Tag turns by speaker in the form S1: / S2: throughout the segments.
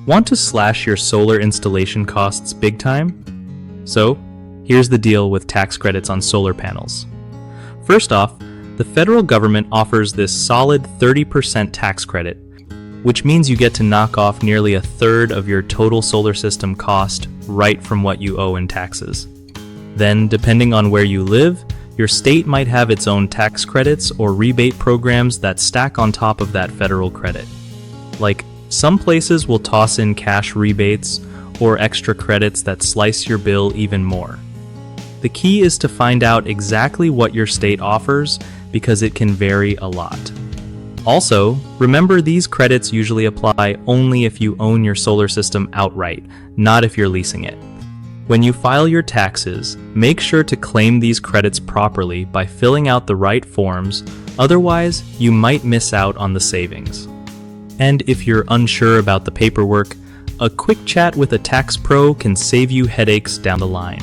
S1: Want to slash your solar installation costs big time? So, here's the deal with tax credits on solar panels. First off, the federal government offers this solid 30% tax credit, which means you get to knock off nearly a third of your total solar system cost right from what you owe in taxes. Then, depending on where you live, your state might have its own tax credits or rebate programs that stack on top of that federal credit. Like, some places will toss in cash rebates or extra credits that slice your bill even more. The key is to find out exactly what your state offers because it can vary a lot. Also, remember these credits usually apply only if you own your solar system outright, not if you're leasing it. When you file your taxes, make sure to claim these credits properly by filling out the right forms, otherwise you might miss out on the savings. And if you're unsure about the paperwork, a quick chat with a tax pro can save you headaches down the line.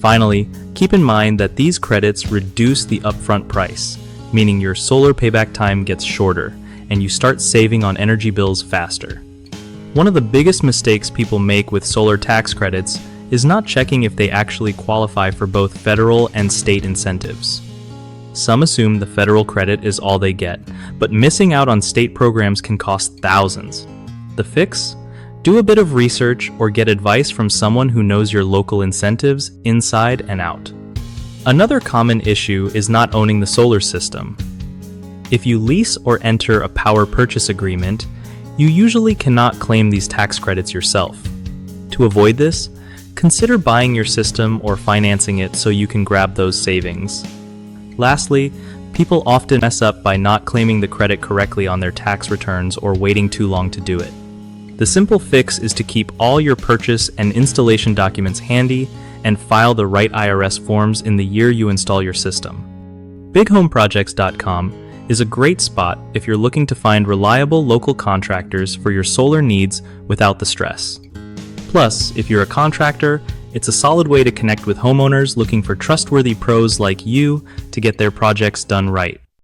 S1: Finally, keep in mind that these credits reduce the upfront price, meaning your solar payback time gets shorter and you start saving on energy bills faster. One of the biggest mistakes people make with solar tax credits is not checking if they actually qualify for both federal and state incentives. Some assume the federal credit is all they get, but missing out on state programs can cost thousands. The fix? Do a bit of research or get advice from someone who knows your local incentives inside and out. Another common issue is not owning the solar system. If you lease or enter a power purchase agreement, you usually cannot claim these tax credits yourself. To avoid this, consider buying your system or financing it so you can grab those savings. Lastly, people often mess up by not claiming the credit correctly on their tax returns or waiting too long to do it. The simple fix is to keep all your purchase and installation documents handy and file the right IRS forms in the year you install your system. BigHomeProjects.com is a great spot if you're looking to find reliable local contractors for your solar needs without the stress. Plus, if you're a contractor, it's a solid way to connect with homeowners looking for trustworthy pros like you to get their projects done right.